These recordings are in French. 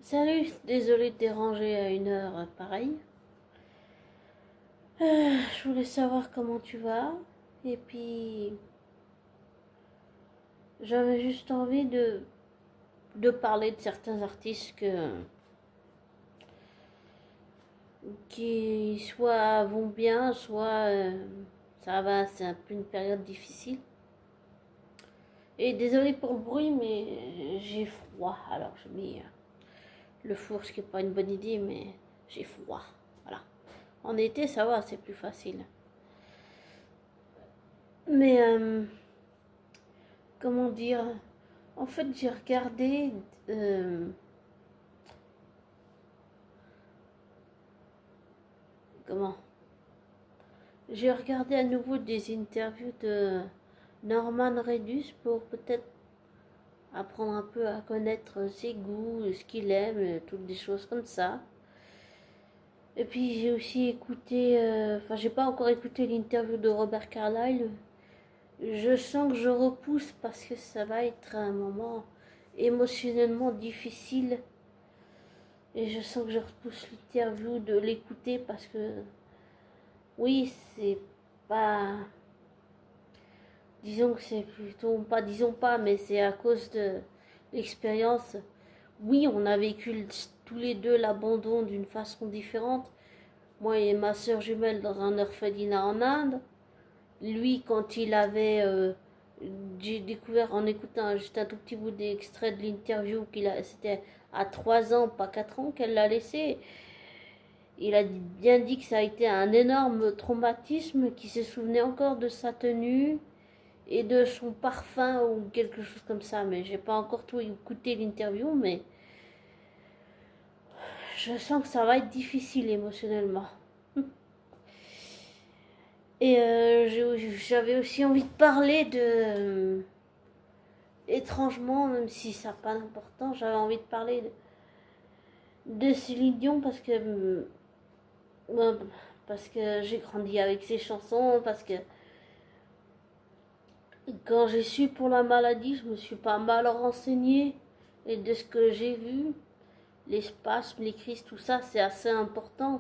Salut, désolée de déranger à une heure pareille. Je voulais savoir comment tu vas. Et puis, j'avais juste envie de parler de certains artistes qui soit vont bien, soit ça va, c'est un peu une période difficile. Et désolée pour le bruit, mais j'ai froid. Alors, j'ai mis le four, ce qui n'est pas une bonne idée, mais j'ai froid. Voilà. En été, ça va, c'est plus facile. Mais comment dire, en fait j'ai regardé euh, comment j'ai regardé à nouveau des interviews de Norman Reedus pour peut-être apprendre un peu à connaître ses goûts, ce qu'il aime, toutes des choses comme ça. Et puis j'ai aussi écouté, enfin j'ai pas encore écouté l'interview de Robert Carlyle. Je sens que je repousse parce que ça va être un moment émotionnellement difficile. Et je sens que je repousse l'interview de l'écouter parce que, oui, c'est pas. Disons que c'est plutôt. Pas, disons pas, mais c'est à cause de l'expérience. Oui, on a vécu tous les deux l'abandon d'une façon différente. Moi et ma soeur jumelle dans un orphelinat en Inde. Lui, quand il avait. J'ai découvert en écoutant juste un tout petit bout d'extrait de l'interview qu'il a. C'était à 3 ans, pas 4 ans qu'elle l'a laissé. Il a bien dit que ça a été un énorme traumatisme, qu'il se souvenait encore de sa tenue et de son parfum ou quelque chose comme ça. Mais j'ai pas encore tout écouté l'interview, mais je sens que ça va être difficile émotionnellement. Et j'avais aussi envie de parler étrangement, même si ça n'a pas d'importance, j'avais envie de parler de Céline Dion parce que j'ai grandi avec ses chansons, parce que quand j'ai su pour la maladie, je me suis pas mal renseignée. Et de ce que j'ai vu, les spasmes, les crises, tout ça, c'est assez important.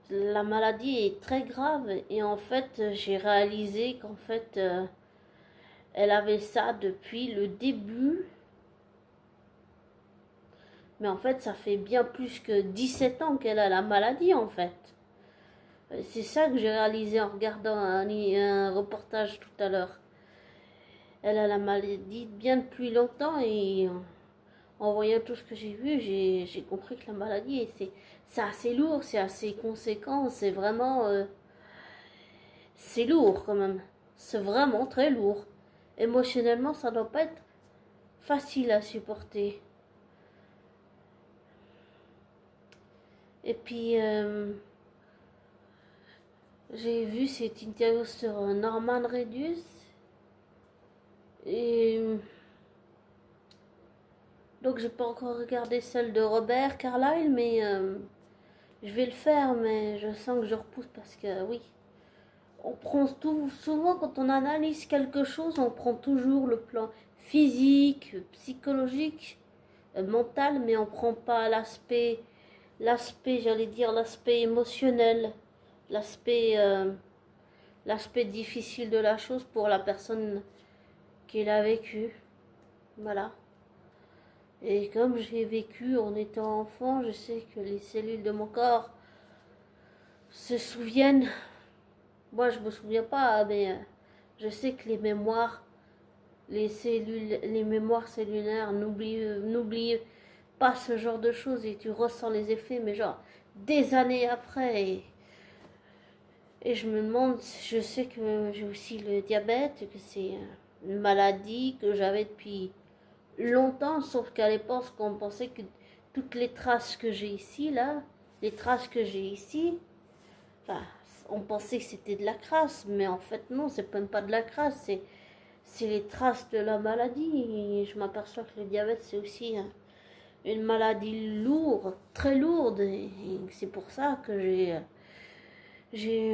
La maladie est très grave. Et en fait, j'ai réalisé qu'en fait, elle avait ça depuis le début. Mais en fait, ça fait bien plus que 17 ans qu'elle a la maladie, en fait. C'est ça que j'ai réalisé en regardant un reportage tout à l'heure. Elle a la maladie bien depuis longtemps et en voyant tout ce que j'ai vu, j'ai compris que la maladie, c'est assez lourd, c'est assez conséquent, c'est vraiment... c'est lourd quand même. C'est vraiment très lourd. Émotionnellement, ça doit pas être facile à supporter. Et puis, j'ai vu cette interview sur Norman Reedus. Et donc, j'ai pas encore regardé celle de Robert Carlyle, mais je vais le faire, mais je sens que je repousse parce que, oui, on prend tout, souvent quand on analyse quelque chose, on prend toujours le plan physique, psychologique, mental, mais on prend pas l'aspect, j'allais dire l'aspect émotionnel, l'aspect, l'aspect difficile de la chose pour la personne qui l'a vécu. Voilà. Et comme j'ai vécu en étant enfant, je sais que les cellules de mon corps se souviennent. Moi, je me souviens pas, mais je sais que les mémoires, les mémoires cellulaires n'oublient pas ce genre de choses et tu ressens les effets, mais genre des années après. Et je me demande, je sais que j'ai aussi le diabète, que c'est une maladie que j'avais depuis longtemps, sauf qu'à l'époque, on pensait que toutes les traces que j'ai ici, là, les traces que j'ai ici, enfin, on pensait que c'était de la crasse, mais en fait, non, c'est même pas de la crasse, c'est les traces de la maladie. Et je m'aperçois que le diabète, c'est aussi une maladie lourde, très lourde, et c'est pour ça que j'ai j'ai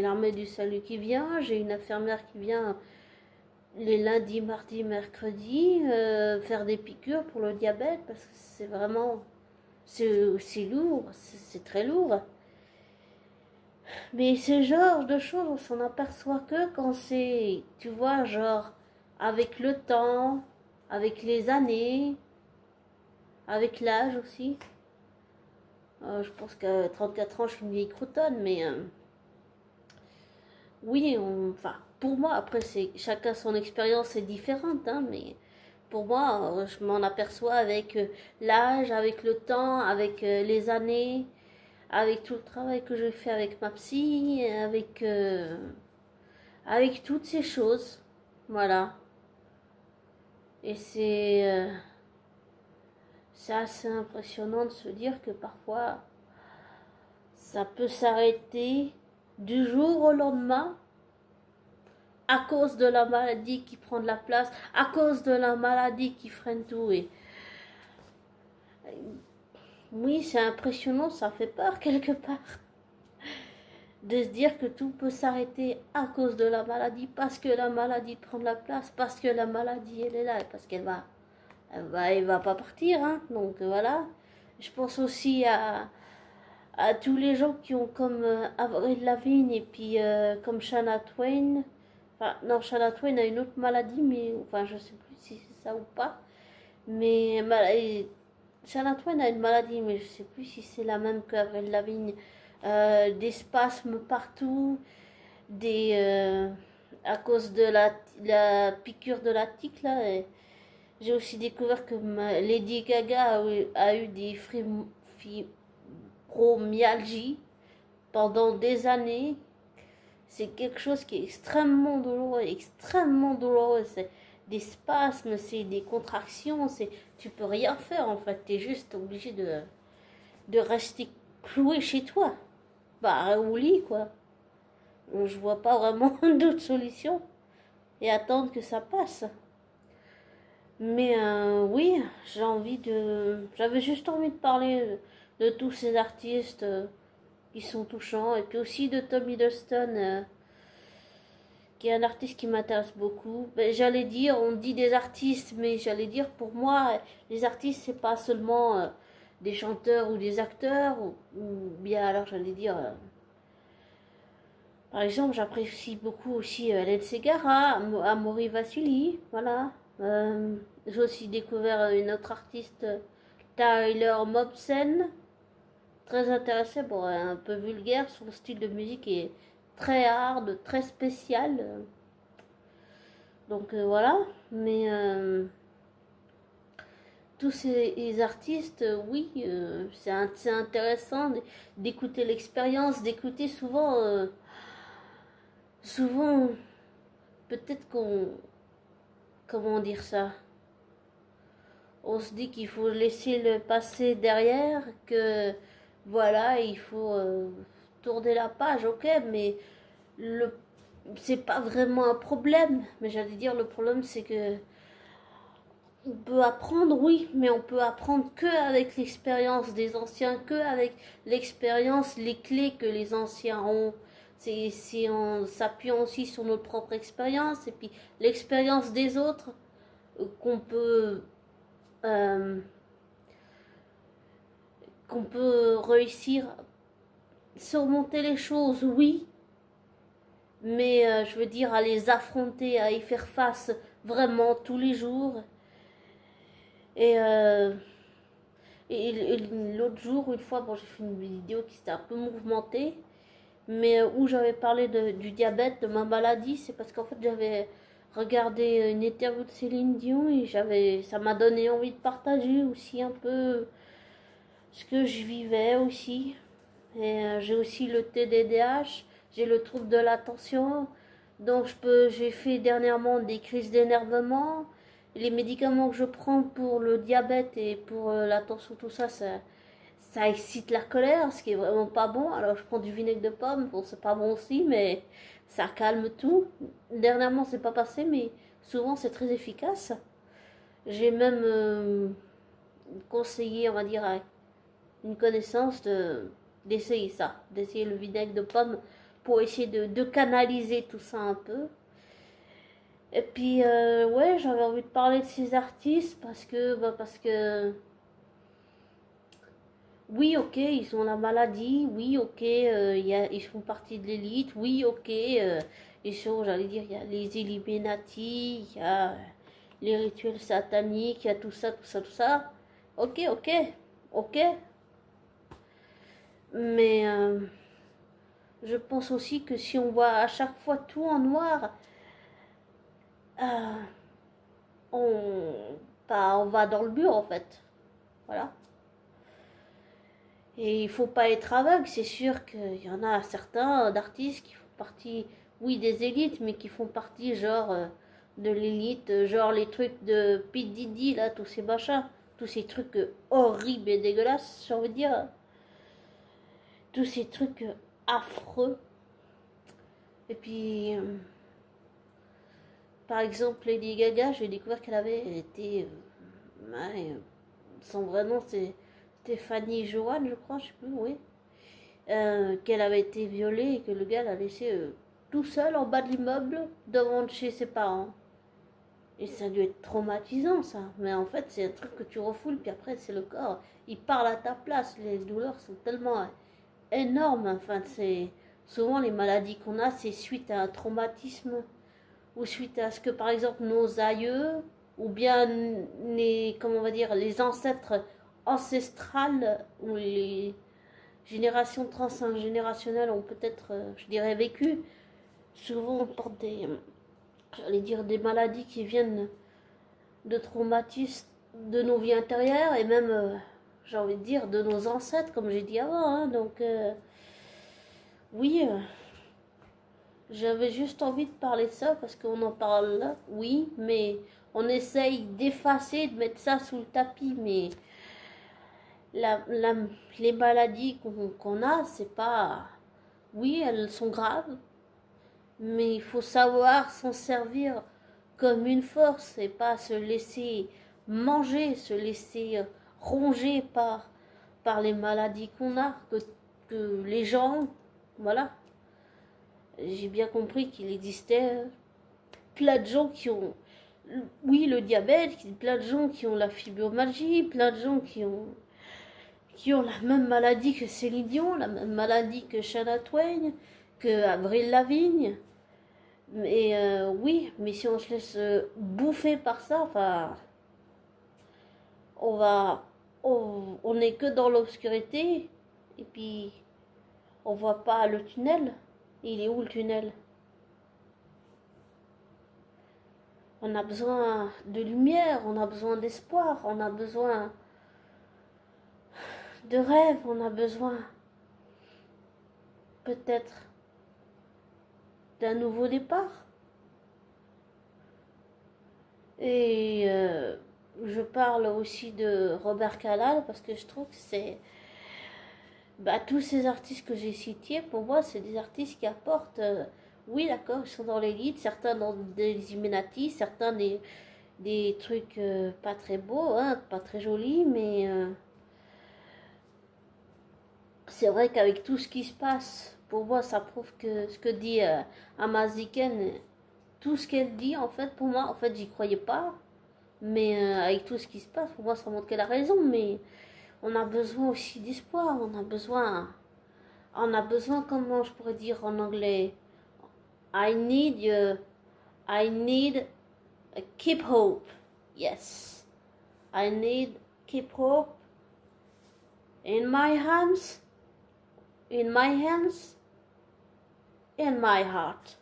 l'armée du salut qui vient, j'ai une infirmière qui vient les lundis, mardis, mercredis, faire des piqûres pour le diabète, parce que c'est vraiment, c'est lourd, c'est très lourd. Mais ce genre de choses, on s'en aperçoit que quand c'est, tu vois, genre, avec le temps, avec les années, avec l'âge aussi. Je pense qu'à 34 ans, je suis une vieille crotonne, mais oui, enfin, pour moi, après, c'est chacun son expérience est différente, hein, mais pour moi, je m'en aperçois avec l'âge, avec le temps, avec les années, avec tout le travail que je fais avec ma psy, avec toutes ces choses. Voilà. Et c'est assez impressionnant de se dire que parfois, ça peut s'arrêter du jour au lendemain à cause de la maladie qui prend de la place, à cause de la maladie qui freine tout. Et oui, c'est impressionnant, ça fait peur quelque part de se dire que tout peut s'arrêter à cause de la maladie, parce que la maladie prend de la place, parce que la maladie elle est là, parce elle va pas partir, hein. Donc voilà. Je pense aussi à tous les gens qui ont comme Avril Lavigne et puis comme Shania Twain. Enfin, non, Shania Twain a une autre maladie, mais enfin, je sais plus si c'est ça ou pas. Mais Shania Twain a une maladie, mais je sais plus si c'est la même qu'Avril Lavigne. Des spasmes partout, à cause de la piqûre de la tique là. J'ai aussi découvert que Lady Gaga a eu des fibromyalgie pendant des années. C'est quelque chose qui est extrêmement douloureux. C'est des spasmes, c'est des contractions, tu peux rien faire en fait. Tu es juste obligé de rester cloué chez toi. Bah, au lit quoi. Je vois pas vraiment d'autre solution. Et attendre que ça passe. Mais oui, j'avais juste envie de parler de tous ces artistes qui sont touchants. Et puis aussi de Tom Hiddleston, qui est un artiste qui m'intéresse beaucoup. Ben, j'allais dire, on dit des artistes, mais j'allais dire pour moi, les artistes, c'est pas seulement des chanteurs ou des acteurs, ou bien alors j'allais dire, par exemple, j'apprécie beaucoup aussi Hélène Ségara, Amaury Vassili, voilà. J'ai aussi découvert une autre artiste, Tyler Mobsen, très intéressé, bon, un peu vulgaire, son style de musique est très hard, très spécial. Donc voilà, mais tous ces artistes, oui, c'est intéressant d'écouter l'expérience, d'écouter souvent, peut-être comment dire ça, on se dit qu'il faut laisser le passé derrière, que voilà, il faut tourner la page, ok, mais le c'est pas vraiment un problème, mais j'allais dire le problème c'est que on peut apprendre, oui, mais on peut apprendre que avec l'expérience des anciens, que avec l'expérience, les clés que les anciens ont. C'est en s'appuyant aussi sur notre propre expérience et puis l'expérience des autres qu'on peut euh, qu'on peut réussir à surmonter les choses, oui, mais je veux dire à les affronter, à y faire face vraiment tous les jours. Et, et l'autre jour, une fois, bon, j'ai fait une vidéo qui s'était un peu mouvementée, mais où j'avais parlé du diabète, de ma maladie, c'est parce qu'en fait j'avais regardé une interview de Céline Dion et ça m'a donné envie de partager aussi un peu ce que je vivais aussi. Et j'ai aussi le TDAH, j'ai le trouble de l'attention, donc j'ai fait dernièrement des crises d'énervement. Les médicaments que je prends pour le diabète et pour l'attention, tout ça, ça excite la colère, ce qui est vraiment pas bon. Alors je prends du vinaigre de pomme, bon c'est pas bon aussi, mais ça calme tout. Dernièrement c'est pas passé, mais souvent c'est très efficace. J'ai même conseillé, on va dire, à une connaissance d'essayer ça, d'essayer le vinaigre de pomme pour essayer de canaliser tout ça un peu. Et puis, ouais, j'avais envie de parler de ces artistes parce que, oui, ok, ils ont la maladie, oui, ok, ils font partie de l'élite, oui, ok, ils sont, j'allais dire, il y a les Illuminati, il y a les rituels sataniques, il y a tout ça, tout ça, tout ça. Ok, ok, ok, mais je pense aussi que si on voit à chaque fois tout en noir, euh, on, bah, on va dans le mur en fait. Voilà. Et il faut pas être aveugle, c'est sûr qu'il y en a certains d'artistes qui font partie, oui, des élites, mais qui font partie genre de l'élite, genre les trucs de P. Diddy, là, tous ces machins, tous ces trucs horribles et dégueulasses, j'ai envie de dire, tous ces trucs affreux. Et puis, par exemple, Lady Gaga, j'ai découvert qu'elle avait été, ouais, son vrai nom c'est Stéphanie Joanne, je crois, je sais plus, oui. Qu'elle avait été violée et que le gars l'a laissé tout seul en bas de l'immeuble devant de chez ses parents. Et ça a dû être traumatisant ça. Mais en fait c'est un truc que tu refoules puis après c'est le corps. Il parle à ta place. Les douleurs sont tellement énormes. Enfin c'est souvent les maladies qu'on a c'est suite à un traumatisme ou suite à ce que par exemple nos aïeux ou bien les comment on va dire les ancêtres ancestrales ou les générations transgénérationnelles ont peut-être, je dirais, vécu. Souvent, on porte j'allais dire, des maladies qui viennent de traumatismes de nos vies intérieures et même, j'ai envie de dire, de nos ancêtres, comme j'ai dit avant. Hein. Donc, oui, j'avais juste envie de parler de ça parce qu'on en parle là, oui, mais on essaye d'effacer, de mettre ça sous le tapis, mais la, la, les maladies qu'on a, c'est pas. Oui, elles sont graves, mais il faut savoir s'en servir comme une force et pas se laisser manger, se laisser ronger par les maladies qu'on a, que les gens, voilà. J'ai bien compris qu'il existait plein de gens qui ont, oui, le diabète, plein de gens qui ont la fibromyalgie, plein de gens qui ont la même maladie que Céline Dion, la même maladie que Shania Twain, que Avril Lavigne. Mais oui, mais si on se laisse bouffer par ça, enfin, on va, on n'est que dans l'obscurité et puis on voit pas le tunnel. Il est où le tunnel? On a besoin de lumière, on a besoin d'espoir, on a besoin de rêve, on a besoin peut-être d'un nouveau départ. Et je parle aussi de Robert Calal parce que je trouve que c'est bah, tous ces artistes que j'ai cités, pour moi, c'est des artistes qui apportent. Oui, d'accord, ils sont dans l'élite, certains dans des Illuminati, certains des trucs pas très beaux, hein, pas très jolis, mais c'est vrai qu'avec tout ce qui se passe, pour moi, ça prouve que ce que dit Amaziken, tout ce qu'elle dit, en fait, pour moi, en fait, j'y croyais pas, mais avec tout ce qui se passe, pour moi, ça montre qu'elle a raison, mais on a besoin aussi d'espoir, on a besoin, comment je pourrais dire en anglais, I need you, I need keep hope, yes, I need keep hope in my hands, in my hands, in my heart.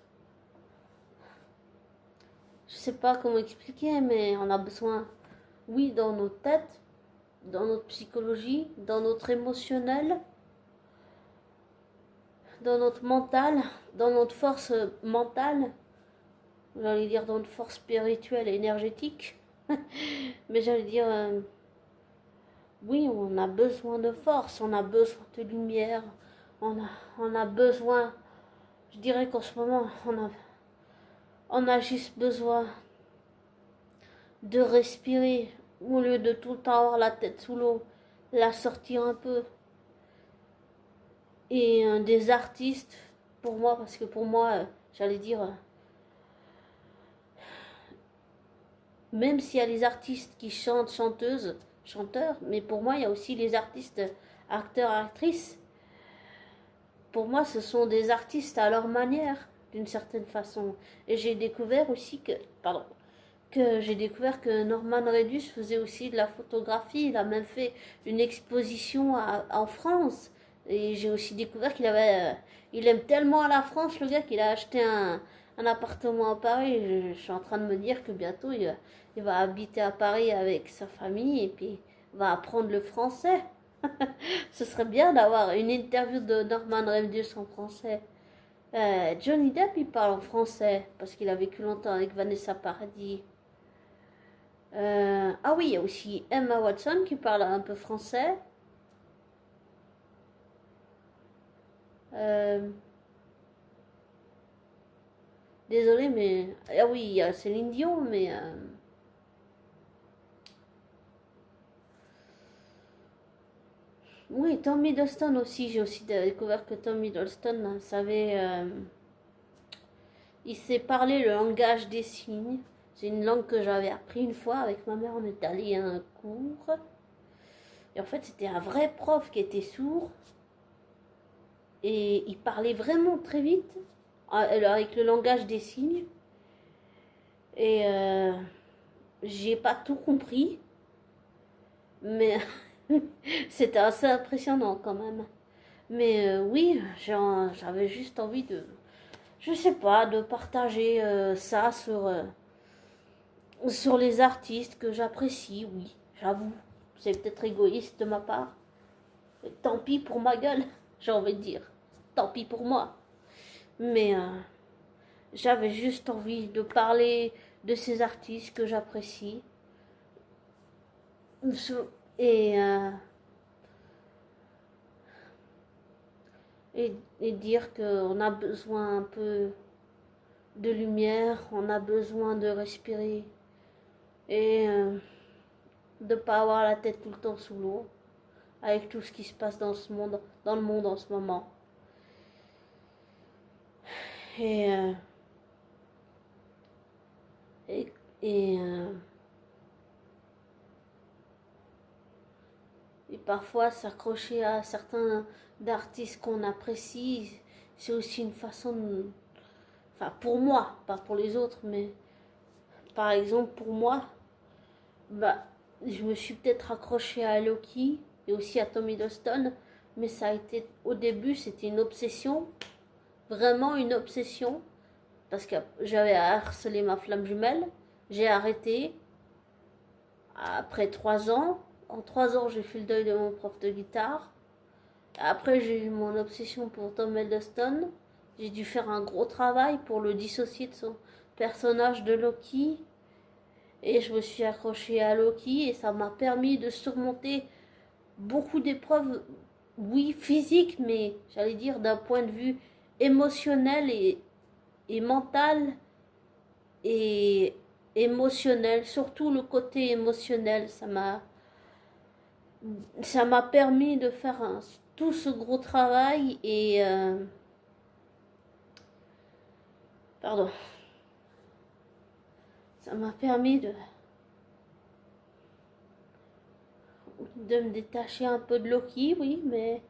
Je sais pas comment expliquer, mais on a besoin, oui, dans nos têtes, dans notre psychologie, dans notre émotionnel, dans notre mental, dans notre force mentale, j'allais dire dans notre force spirituelle et énergétique, mais j'allais dire, oui, on a besoin de force, on a besoin de lumière, on a besoin, je dirais qu'en ce moment, on a juste besoin de respirer, au lieu de tout le temps avoir la tête sous l'eau, la sortir un peu. Et des artistes, pour moi, parce que pour moi, j'allais dire, même s'il y a les artistes qui chantent, chanteuses, chanteurs, mais pour moi, il y a aussi les artistes, acteurs, actrices. Pour moi, ce sont des artistes à leur manière, d'une certaine façon. Et j'ai découvert aussi que j'ai découvert que Norman Reedus faisait aussi de la photographie. Il a même fait une exposition en France. Et j'ai aussi découvert il aime tellement la France, le gars, qu'il a acheté un appartement à Paris. Je suis en train de me dire que bientôt il va habiter à Paris avec sa famille et puis va apprendre le français. Ce serait bien d'avoir une interview de Norman Reedus en français. Johnny Depp, il parle en français parce qu'il a vécu longtemps avec Vanessa Paradis. Ah oui, il y a aussi Emma Watson qui parle un peu français. Euh, Désolée, mais... Ah oui, il y a Céline Dion, mais... Oui, Tom Hiddleston aussi. J'ai aussi découvert que Tom Hiddleston savait... il sait parler le langage des signes. C'est une langue que j'avais appris une fois avec ma mère. On est allé à un cours. Et en fait, c'était un vrai prof qui était sourd. Et il parlait vraiment très vite avec le langage des signes. Et j'ai pas tout compris. Mais c'était assez impressionnant quand même. Mais oui, j'avais juste envie de, je sais pas, de partager ça sur les artistes que j'apprécie, oui, j'avoue. C'est peut-être égoïste de ma part. Tant pis pour ma gueule, j'ai envie de dire. Tant pis pour moi. Mais j'avais juste envie de parler de ces artistes que j'apprécie. Et, euh, et dire qu'on a besoin un peu de lumière, on a besoin de respirer et de ne pas avoir la tête tout le temps sous l'eau avec tout ce qui se passe dans le monde en ce moment. Et, euh, et, et, euh, et parfois s'accrocher à certains d'artistes qu'on apprécie, c'est aussi une façon de... Enfin, pour moi, pas pour les autres, mais par exemple, pour moi, bah, je me suis peut-être accrochée à Loki et aussi à Tom Hiddleston, mais ça a été, au début, c'était une obsession, vraiment une obsession, parce que j'avais harcelé ma flamme jumelle, j'ai arrêté après 3 ans. En 3 ans, j'ai fait le deuil de mon prof de guitare. Après, j'ai eu mon obsession pour Tom Hiddleston. J'ai dû faire un gros travail pour le dissocier de son personnage de Loki. Et je me suis accrochée à Loki et ça m'a permis de surmonter beaucoup d'épreuves, oui, physiques, mais j'allais dire d'un point de vue émotionnel et mental et émotionnel, surtout le côté émotionnel, ça m'a permis de faire tout ce gros travail et pardon, ça m'a permis de me détacher un peu de Loki, oui, mais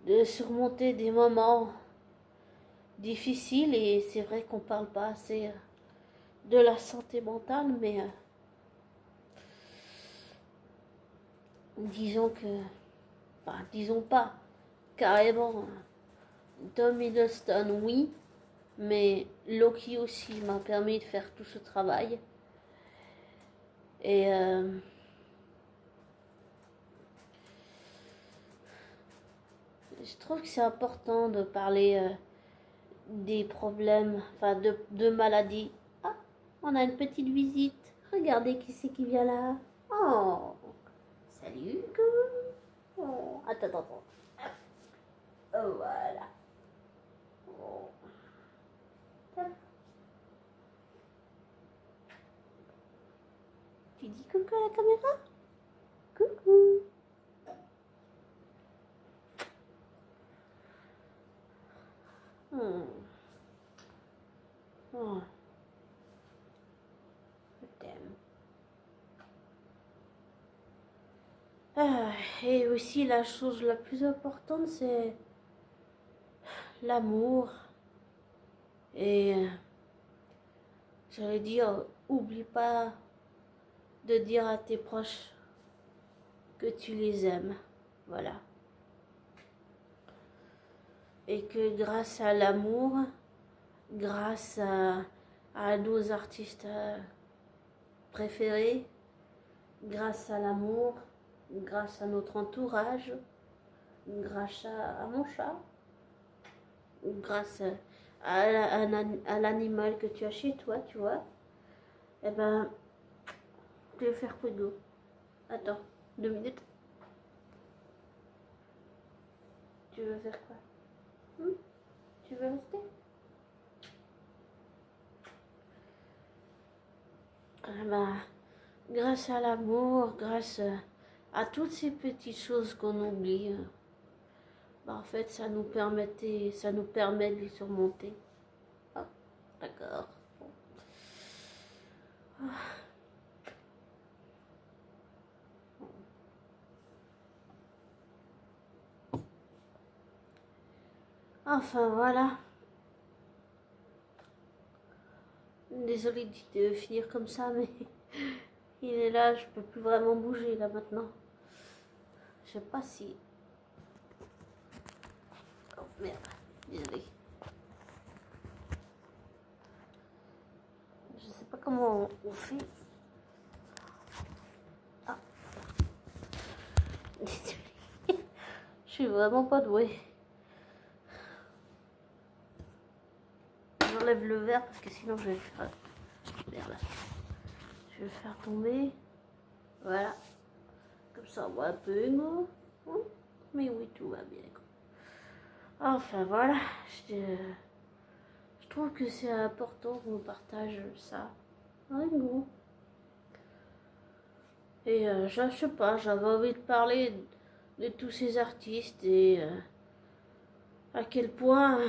de surmonter des moments difficiles. Et c'est vrai qu'on parle pas assez de la santé mentale, mais disons que, enfin, disons pas carrément, Tom Hiddleston, oui, mais Loki aussi m'a permis de faire tout ce travail. Et je trouve que c'est important de parler des problèmes, enfin de maladies. Ah, on a une petite visite. Regardez qui c'est qui vient là. Oh, salut. Oh, attends, attends. Oh, voilà. Oh. Tu dis coucou à la caméra? Coucou. Hmm. Ah, et aussi la chose la plus importante, c'est l'amour. Et j'allais dire, oublie pas de dire à tes proches que tu les aimes. Voilà. Et que grâce à l'amour, grâce à nos artistes préférés, grâce à l'amour, grâce à notre entourage, grâce à mon chat, grâce à l'animal que tu as chez toi, tu vois, eh ben, je vais faire Pogo. Attends, 2 minutes. Tu veux faire quoi? Tu veux rester? Eh ben, grâce à l'amour, grâce à toutes ces petites choses qu'on oublie, bah, en fait, ça nous permet de les surmonter. Ah, d'accord. Bon. Enfin, voilà. Désolée de finir comme ça, mais il est là, je peux plus vraiment bouger là maintenant. Je sais pas si... Oh merde, désolée. Je sais pas comment on fait. Ah. Désolée. Je suis vraiment pas douée. J'enlève le verre parce que sinon je vais le faire... Merde. Je vais le faire tomber. Voilà. Comme ça on voit un peu égaux. Mais oui, tout va bien. Enfin voilà. Je trouve que c'est important qu'on partage ça avec vous. Et je sais pas, j'avais envie de parler de tous ces artistes et à quel point,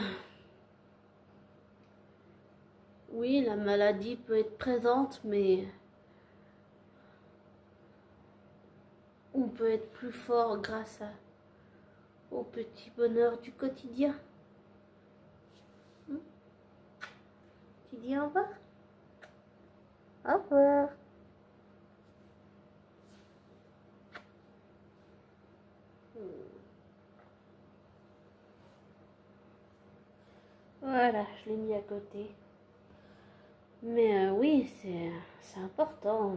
oui, la maladie peut être présente, mais on peut être plus fort grâce au petit bonheur du quotidien. Tu dis au revoir? Au revoir. Voilà, je l'ai mis à côté. Mais oui, c'est important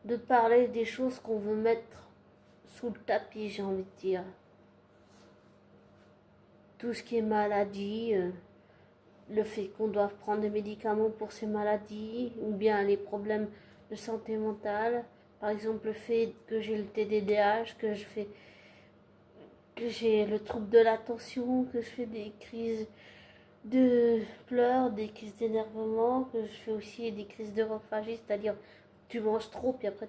de parler des choses qu'on veut mettre sous le tapis, j'ai envie de dire. Tout ce qui est maladie, le fait qu'on doive prendre des médicaments pour ces maladies, ou bien les problèmes de santé mentale. Par exemple, le fait que j'ai le TDAH, que j'ai le trouble de l'attention, que je fais des crises de pleurs, des crises d'énervement, que je fais aussi des crises d'europhagie, c'est-à-dire tu manges trop, puis après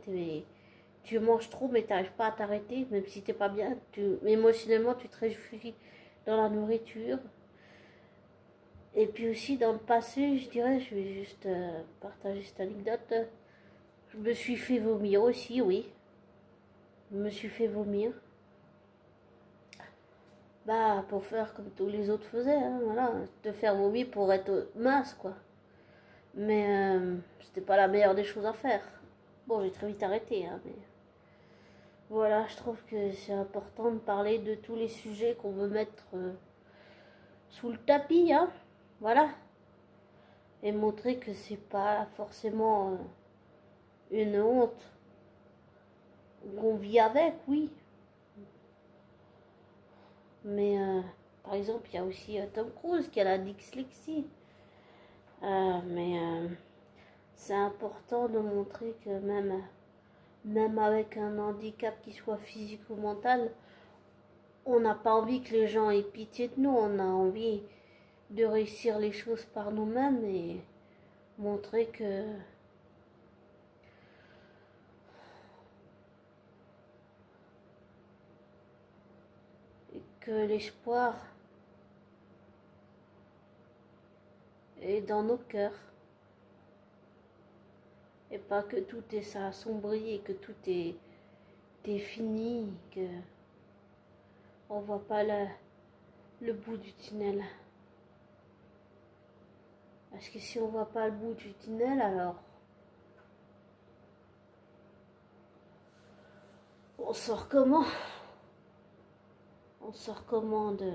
tu manges trop, mais tu n'arrives pas à t'arrêter, même si t'es pas bien. Émotionnellement, tu te réfugies dans la nourriture. Et puis aussi dans le passé, je dirais, je vais juste partager cette anecdote. Je me suis fait vomir aussi, oui. Je me suis fait vomir. Bah, pour faire comme tous les autres faisaient, hein, voilà. Te faire vomir pour être mince, quoi. Mais c'était pas la meilleure des choses à faire. Bon, j'ai très vite arrêté, hein, mais... Voilà, je trouve que c'est important de parler de tous les sujets qu'on veut mettre sous le tapis, hein. Voilà. Et montrer que c'est pas forcément une honte. On vit avec, oui. Mais par exemple, il y a aussi Tom Cruise qui a la dyslexie. Mais c'est important de montrer que même avec un handicap qui soit physique ou mental, on n'a pas envie que les gens aient pitié de nous. On a envie de réussir les choses par nous-mêmes et montrer que l'espoir est dans nos cœurs et pas que tout est ça assombri et que tout est fini, que on voit pas le bout du tunnel. Parce que si on voit pas le bout du tunnel, alors on sort comment? On sort comment de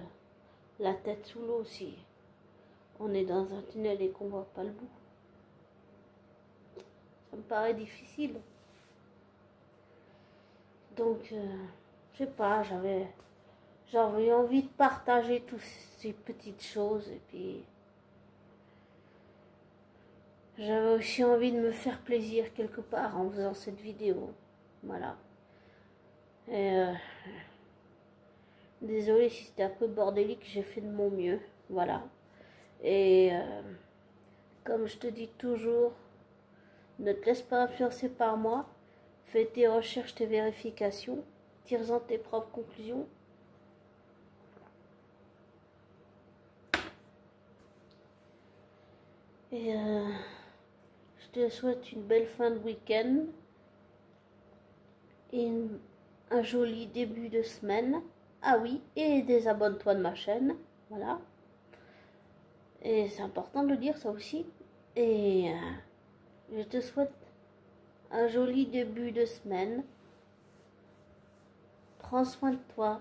la tête sous l'eau si on est dans un tunnel et qu'on voit pas le bout? Ça me paraît difficile. Donc, je sais pas, j'avais envie de partager toutes ces petites choses et puis j'avais aussi envie de me faire plaisir quelque part en faisant cette vidéo. Voilà. Et désolée si c'était un peu bordélique, j'ai fait de mon mieux. Voilà. Et comme je te dis toujours, ne te laisse pas influencer par moi. Fais tes recherches, tes vérifications. Tire-en tes propres conclusions. Et je te souhaite une belle fin de week-end. Et un joli début de semaine. Ah oui, et désabonne-toi de ma chaîne. Voilà. Et c'est important de le dire ça aussi. Et je te souhaite un joli début de semaine. Prends soin de toi.